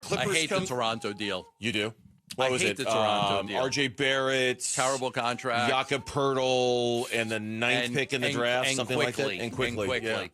Clippers I hate the Toronto deal. You do? I hate the Toronto deal. RJ Barrett. Terrible contract. Jakob Poeltl and the ninth pick in the draft, something quickly, like that. And quickly. Yeah.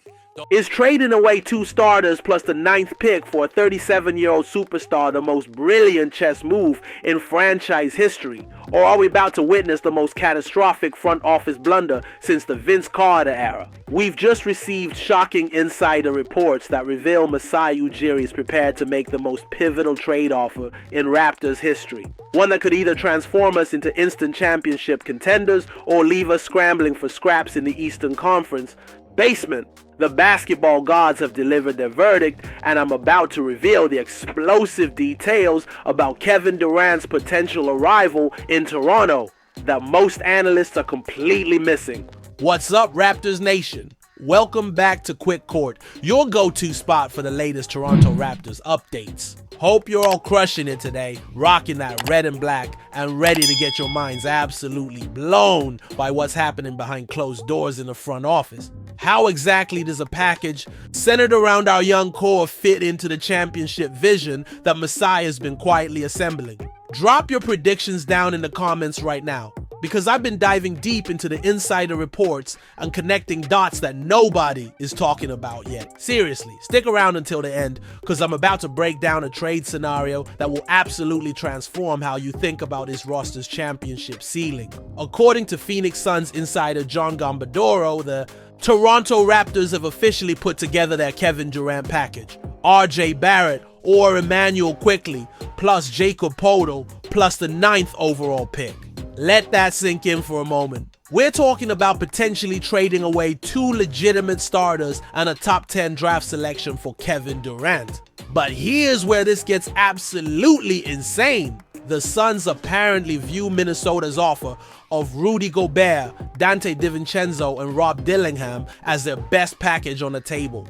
Is trading away 2 starters plus the 9th pick for a 37-year-old superstar the most brilliant chess move in franchise history? Or are we about to witness the most catastrophic front office blunder since the Vince Carter era? We've just received shocking insider reports that reveal Masai Ujiri is prepared to make the most pivotal trade offer in Raptors history. One that could either transform us into instant championship contenders or leave us scrambling for scraps in the Eastern Conference basement. The basketball gods have delivered their verdict, and I'm about to reveal the explosive details about Kevin Durant's potential arrival in Toronto that most analysts are completely missing. What's up, Raptors Nation? Welcome back to Quick Court, your go-to spot for the latest Toronto Raptors updates. Hope you're all crushing it today, rocking that red and black, and ready to get your minds absolutely blown by what's happening behind closed doors in the front office. How exactly does a package centered around our young core fit into the championship vision that Masai has been quietly assembling? Drop your predictions down in the comments right now, because I've been diving deep into the insider reports and connecting dots that nobody is talking about yet. Seriously, stick around until the end, because I'm about to break down a trade scenario that will absolutely transform how you think about this roster's championship ceiling. According to Phoenix Suns insider John Gambadoro, the Toronto Raptors have officially put together their Kevin Durant package. RJ Barrett or Emmanuel Quickley plus Jakob Poeltl plus the 9th overall pick. Let that sink in for a moment. We're talking about potentially trading away 2 legitimate starters and a top 10 draft selection for Kevin Durant. But here's where this gets absolutely insane. The Suns apparently view Minnesota's offer of Rudy Gobert, Dante DiVincenzo, and Rob Dillingham as their best package on the table.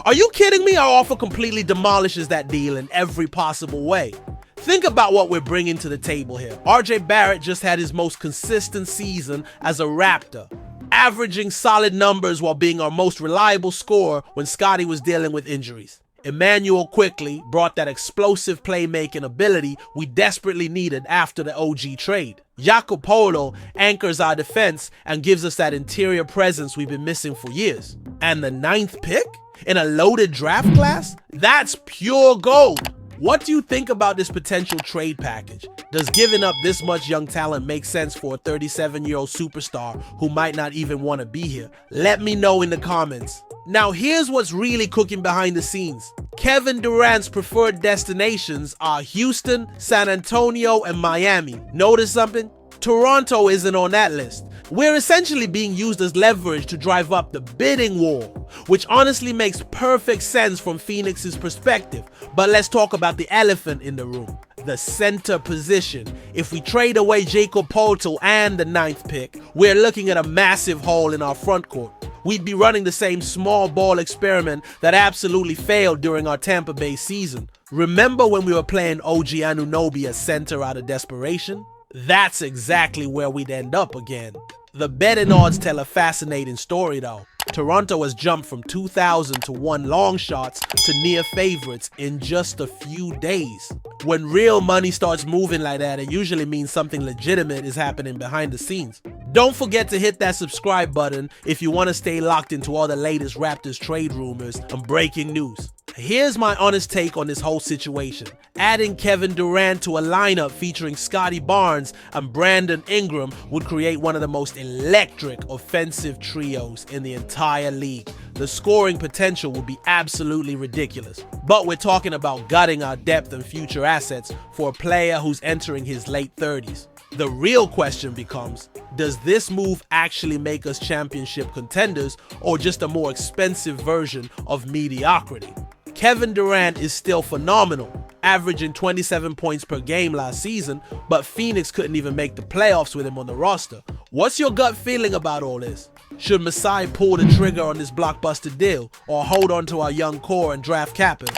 Are you kidding me? Our offer completely demolishes that deal in every possible way. Think about what we're bringing to the table here. RJ Barrett just had his most consistent season as a Raptor, averaging solid numbers while being our most reliable scorer when Scottie was dealing with injuries. Emmanuel Quickley brought that explosive playmaking ability we desperately needed after the OG trade. Jakob Poeltl anchors our defense and gives us that interior presence we've been missing for years. And the 9th pick in a loaded draft class? That's pure gold. What do you think about this potential trade package? Does giving up this much young talent make sense for a 37-year-old superstar who might not even want to be here? Let me know in the comments. Now here's what's really cooking behind the scenes. Kevin Durant's preferred destinations are Houston, San Antonio, and Miami. Notice something? Toronto isn't on that list. We're essentially being used as leverage to drive up the bidding war, which honestly makes perfect sense from Phoenix's perspective. But let's talk about the elephant in the room, the center position. If we trade away Jakob Poeltl and the 9th pick, we're looking at a massive hole in our front court. We'd be running the same small ball experiment that absolutely failed during our Tampa Bay season. Remember when we were playing OG Anunoby as center out of desperation? That's exactly where we'd end up again. The betting odds tell a fascinating story though. Toronto has jumped from 2,000 to 1 long shots to near favorites in just a few days. When real money starts moving like that, it usually means something legitimate is happening behind the scenes. Don't forget to hit that subscribe button if you want to stay locked into all the latest Raptors trade rumors and breaking news. Here's my honest take on this whole situation. Adding Kevin Durant to a lineup featuring Scottie Barnes and Brandon Ingram would create one of the most electric offensive trios in the entire league. The scoring potential would be absolutely ridiculous. But we're talking about gutting our depth and future assets for a player who's entering his late 30s. The real question becomes, does this move actually make us championship contenders or just a more expensive version of mediocrity? Kevin Durant is still phenomenal, averaging 27 points per game last season, but Phoenix couldn't even make the playoffs with him on the roster. What's your gut feeling about all this? Should Masai pull the trigger on this blockbuster deal or hold on to our young core and draft capital?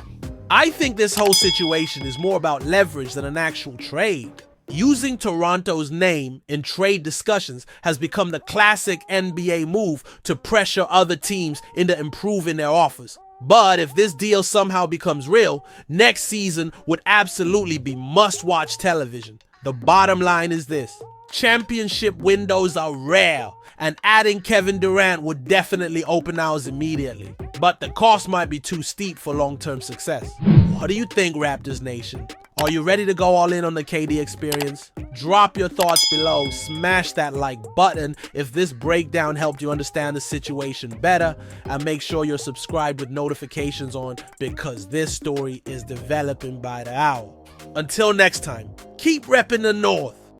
I think this whole situation is more about leverage than an actual trade. Using Toronto's name in trade discussions has become the classic NBA move to pressure other teams into improving their offers. But if this deal somehow becomes real, next season would absolutely be must-watch television. The bottom line is this: championship windows are rare, and adding Kevin Durant would definitely open ours immediately. But the cost might be too steep for long-term success. What do you think, Raptors Nation? Are you ready to go all in on the KD experience? Drop your thoughts below, smash that like button if this breakdown helped you understand the situation better, and make sure you're subscribed with notifications on, because this story is developing by the hour. Until next time, keep repping the North.